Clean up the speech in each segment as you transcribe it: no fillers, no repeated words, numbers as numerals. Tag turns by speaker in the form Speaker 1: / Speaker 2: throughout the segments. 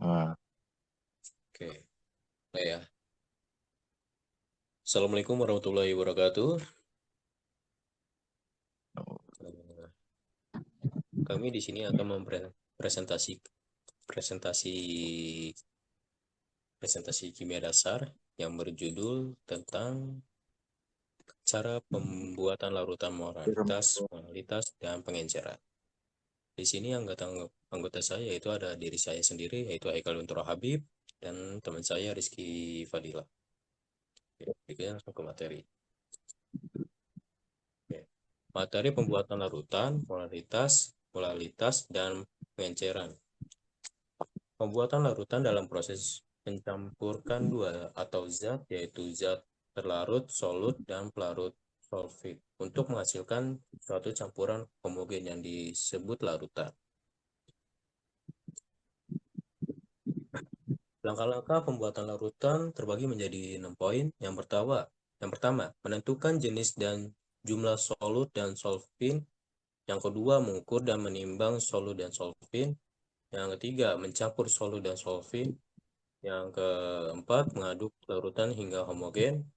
Speaker 1: Nah,
Speaker 2: Oke, nah ya. Assalamualaikum warahmatullahi wabarakatuh. Eh, Kami di sini akan mempresentasi presentasi presentasi kimia dasar yang berjudul tentang cara pembuatan larutan molalitas, dan pengenceran. Di sini anggota anggota saya itu ada diri saya sendiri yaitu Haikal Untura Habib dan teman saya Rizky Fadila. Oke, langsung ke materi. Oke. Materi pembuatan larutan, molalitas, dan pengenceran. Pembuatan larutan dalam proses mencampurkan dua atau zat, yaitu zat terlarut, solut, dan pelarut solvit, untuk menghasilkan suatu campuran homogen yang disebut larutan. Langkah-langkah pembuatan larutan terbagi menjadi 6 poin. Yang pertama, menentukan jenis dan jumlah solut dan solvin. Yang kedua, mengukur dan menimbang solut dan solvin. Yang ketiga, mencampur solut dan solvin. Yang keempat, mengaduk larutan hingga homogen.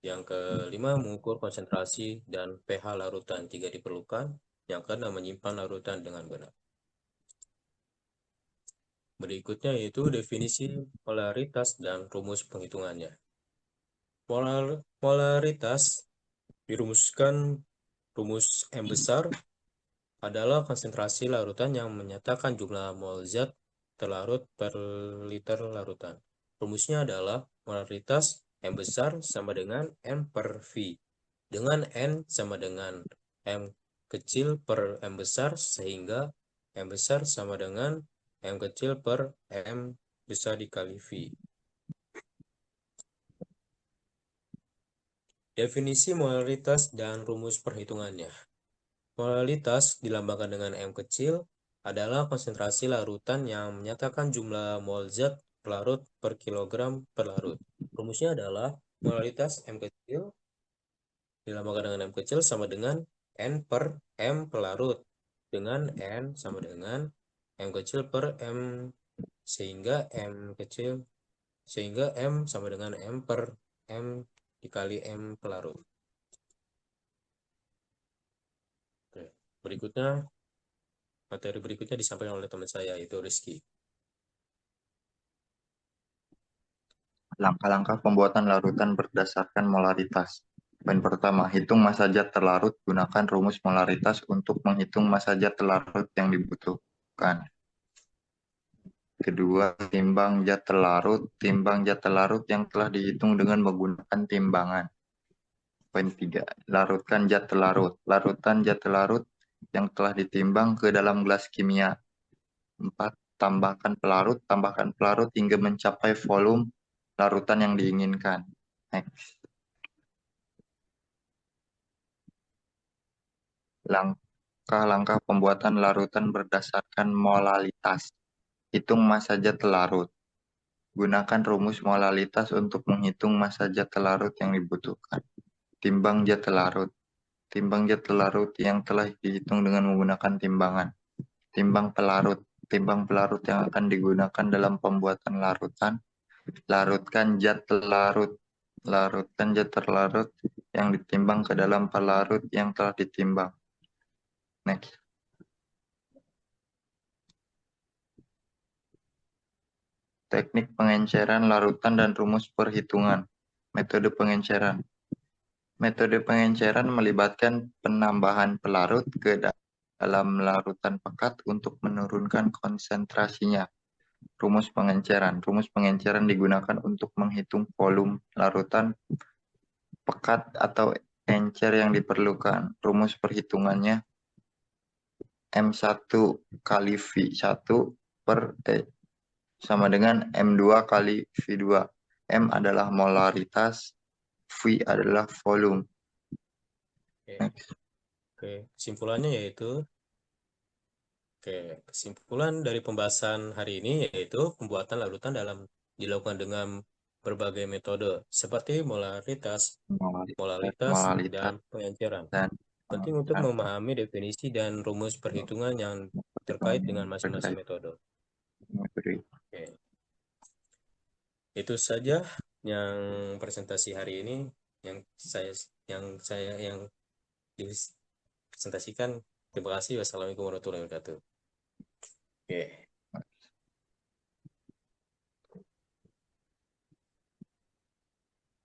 Speaker 2: Yang kelima, mengukur konsentrasi dan pH larutan jika diperlukan. Yang keenam, menyimpan larutan dengan benar. Berikutnya yaitu definisi polaritas dan rumus penghitungannya. Polaritas dirumuskan rumus M besar adalah konsentrasi larutan yang menyatakan jumlah mol zat terlarut per liter larutan. Rumusnya adalah molaritas M besar sama dengan M per V, dengan N sama dengan M kecil per M besar, sehingga M besar sama dengan M kecil per M besar dikali V. Definisi molaritas dan rumus perhitungannya. Molalitas dilambangkan dengan M kecil adalah konsentrasi larutan yang menyatakan jumlah mol zat pelarut per kilogram pelarut. Rumusnya adalah molalitas M kecil dilambangkan dengan M kecil sama dengan N per M pelarut, dengan N sama dengan M kecil per M, sehingga M kecil sehingga M sama dengan M per M dikali M pelarut. Oke. Materi berikutnya disampaikan oleh teman saya, yaitu Rizky.
Speaker 1: langkah-langkah pembuatan larutan berdasarkan molaritas. Poin pertama, hitung massa zat terlarut. Gunakan rumus molaritas untuk menghitung massa zat terlarut yang dibutuhkan. Kedua, timbang zat terlarut. Timbang zat terlarut yang telah dihitung dengan menggunakan timbangan. Poin 3, larutkan zat terlarut. Larutkan zat terlarut yang telah ditimbang ke dalam gelas kimia. 4, tambahkan pelarut hingga mencapai volume larutan yang diinginkan. Next. Langkah-langkah pembuatan larutan berdasarkan molalitas. Hitung massa zat terlarut. Gunakan rumus molalitas untuk menghitung massa zat terlarut yang dibutuhkan. Timbang zat terlarut. Timbang zat terlarut yang telah dihitung dengan menggunakan timbangan. Timbang pelarut. Timbang pelarut yang akan digunakan dalam pembuatan larutan. Larutkan zat terlarut. Larutkan zat terlarut yang ditimbang ke dalam pelarut yang telah ditimbang. Next. Teknik pengenceran larutan dan rumus perhitungan. Metode pengenceran. Metode pengenceran melibatkan penambahan pelarut ke dalam larutan pekat untuk menurunkan konsentrasinya. Rumus pengenceran. Rumus pengenceran digunakan untuk menghitung volume larutan pekat atau encer yang diperlukan. Rumus perhitungannya M1 kali V1 per T sama dengan M2 kali V2. M adalah molaritas, V adalah volume.
Speaker 2: Oke,
Speaker 1: Next.
Speaker 2: oke. Kesimpulan dari pembahasan hari ini yaitu pembuatan larutan dilakukan dengan berbagai metode seperti molaritas, dan
Speaker 1: Molaritas
Speaker 2: pengenceran.
Speaker 1: dan
Speaker 2: Penting untuk
Speaker 1: pengenceran
Speaker 2: memahami definisi dan rumus perhitungan yang terkait
Speaker 1: perhitungan
Speaker 2: dengan
Speaker 1: yang
Speaker 2: masing-masing
Speaker 1: terkait
Speaker 2: metode.
Speaker 1: metode.
Speaker 2: Oke. Itu saja yang presentasi hari ini yang saya yang dipresentasikan. Terima kasih. Wassalamualaikum warahmatullahi wabarakatuh. Oke.